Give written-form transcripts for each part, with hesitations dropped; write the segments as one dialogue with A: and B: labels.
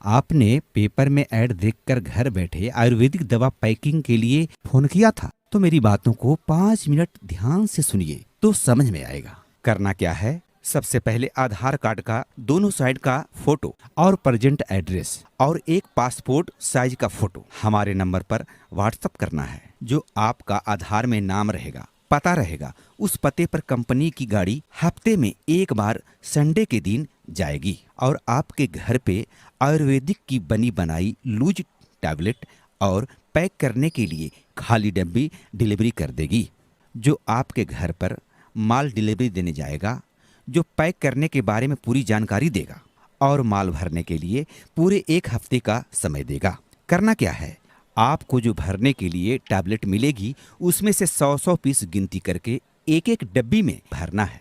A: आपने पेपर में ऐड देखकर घर बैठे आयुर्वेदिक दवा पैकिंग के लिए फोन किया था। तो मेरी बातों को 5 मिनट ध्यान से सुनिए तो समझ में आएगा। करना क्या है, सबसे पहले आधार कार्ड का दोनों साइड का फोटो और प्रेजेंट एड्रेस और एक पासपोर्ट साइज का फोटो हमारे नंबर पर व्हाट्सएप करना है। जो आपका आधार में नाम रहेगा, पता रहेगा, उस पते पर कंपनी की गाड़ी हफ्ते में एक बार संडे के दिन जाएगी और आपके घर पे आयुर्वेदिक की बनी बनाई लूज टैबलेट और पैक करने के लिए खाली डब्बी डिलीवरी कर देगी। जो आपके घर पर माल डिलीवरी देने जाएगा, जो पैक करने के बारे में पूरी जानकारी देगा और माल भरने के लिए पूरे एक हफ्ते का समय देगा। करना क्या है, आपको जो भरने के लिए टैबलेट मिलेगी उसमें से 100 पीस गिनती करके एक एक डब्बी में भरना है।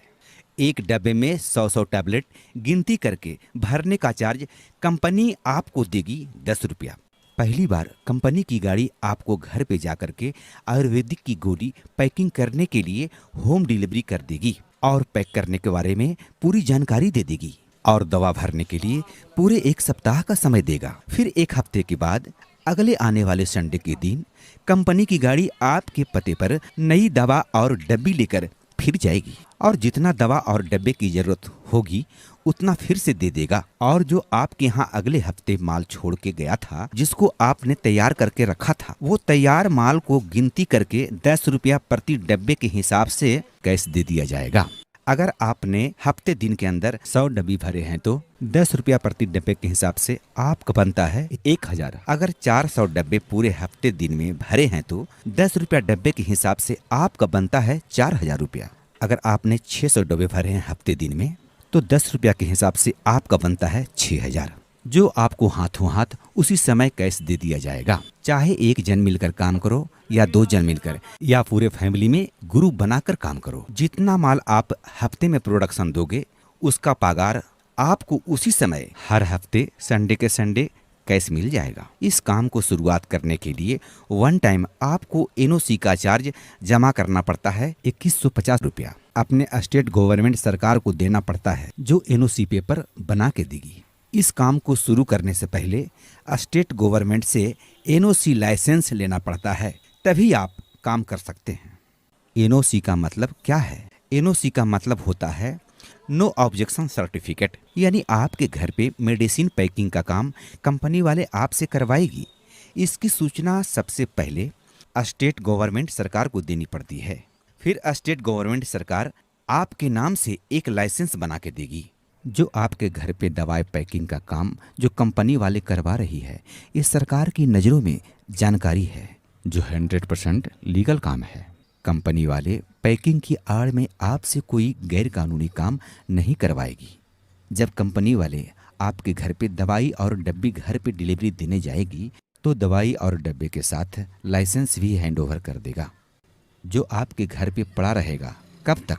A: एक डब्बे में 100 टैबलेट गिनती करके भरने का चार्ज कंपनी आपको देगी 10 रुपया। पहली बार कंपनी की गाड़ी आपको घर पे जा करके आयुर्वेदिक की गोली पैकिंग करने के लिए होम डिलीवरी कर देगी और पैक करने के बारे में पूरी जानकारी दे देगी और दवा भरने के लिए पूरे एक सप्ताह का समय देगा। फिर एक हफ्ते के बाद अगले आने वाले संडे के दिन कंपनी की गाड़ी आपके पते पर नई दवा और डब्बी लेकर फिर जाएगी और जितना दवा और डब्बे की जरूरत होगी उतना फिर से दे देगा। और जो आपके यहाँ अगले हफ्ते माल छोड़ के गया था, जिसको आपने तैयार करके रखा था, वो तैयार माल को गिनती करके 10 रुपया प्रति डब्बे के हिसाब से कैश दे दिया जाएगा। अगर आपने हफ्ते दिन के अंदर 100 डब्बी भरे हैं तो 10 रुपया प्रति डब्बे के हिसाब से आपका बनता है 1000। अगर 400 डब्बे पूरे हफ्ते दिन में भरे हैं तो 10 रुपया डब्बे के हिसाब से आपका बनता है 4000 रुपया। अगर आपने 600 डब्बे भरे हैं हफ्ते दिन में तो 10 रुपया के हिसाब से आपका बनता है 6000, जो आपको हाथों हाथ उसी समय कैश दे दिया जाएगा। चाहे एक जन मिलकर काम करो या 2 जन मिलकर या पूरे फैमिली में ग्रुप बनाकर काम करो, जितना माल आप हफ्ते में प्रोडक्शन दोगे उसका पगार आपको उसी समय हर हफ्ते संडे के संडे कैश मिल जाएगा। इस काम को शुरुआत करने के लिए वन टाइम आपको एनओसी का चार्ज जमा करना पड़ता है 2150 रुपया। अपने स्टेट गवर्नमेंट सरकार को देना पड़ता है, जो एनओसी पेपर बना के देगी। इस काम को शुरू करने से पहले स्टेट गवर्नमेंट से एनओसी लाइसेंस लेना पड़ता है, तभी आप काम कर सकते हैं। एनओसी का मतलब क्या है? एनओसी का मतलब होता है नो ऑब्जेक्शन सर्टिफिकेट, यानी आपके घर पे मेडिसिन पैकिंग का काम कंपनी वाले आपसे करवाएगी। इसकी सूचना सबसे पहले स्टेट गवर्नमेंट सरकार को देनी पड़ती है। फिर स्टेट गवर्नमेंट सरकार आपके नाम से एक लाइसेंस बना के देगी। जो आपके घर पे दवाई पैकिंग का काम जो कंपनी वाले करवा रही है, ये सरकार की नज़रों में जानकारी है, जो 100% लीगल काम है। कंपनी वाले पैकिंग की आड़ में आपसे कोई गैर कानूनी काम नहीं करवाएगी। जब कंपनी वाले आपके घर पे दवाई और डब्बी घर पे डिलीवरी देने जाएगी तो दवाई और डब्बे के साथ लाइसेंस भी हैंडओवर कर देगा, जो आपके घर पे पड़ा रहेगा। कब तक?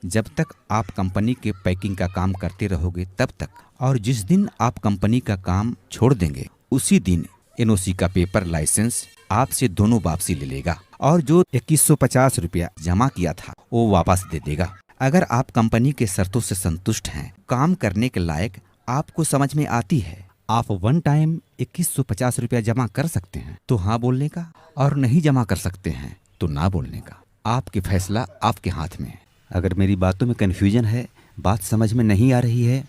A: जब तक आप कंपनी के पैकिंग का काम करते रहोगे तब तक। और जिस दिन आप कंपनी का काम छोड़ देंगे उसी दिन एनओसी का पेपर लाइसेंस आपसे दोनों वापसी ले लेगा और जो 2150 रुपया जमा किया था वो वापस दे देगा। अगर आप कंपनी के शर्तों से संतुष्ट हैं, काम करने के लायक आपको समझ में आती है, आप वन टाइम 2150 रुपया जमा कर सकते हैं तो हाँ बोलने का, और नहीं जमा कर सकते हैं तो ना बोलने का। आपके फैसला आपके हाथ में है। अगर मेरी बातों में कन्फ्यूजन है, बात समझ में नहीं आ रही है,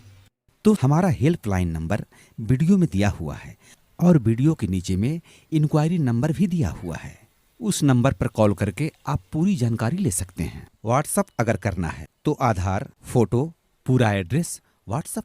A: तो हमारा हेल्पलाइन नंबर वीडियो में दिया हुआ है और वीडियो के नीचे में इंक्वायरी नंबर भी दिया हुआ है। उस नंबर पर कॉल करके आप पूरी जानकारी ले सकते हैं। व्हाट्सएप अगर करना है तो आधार, फोटो, पूरा एड्रेस व्हाट्सएप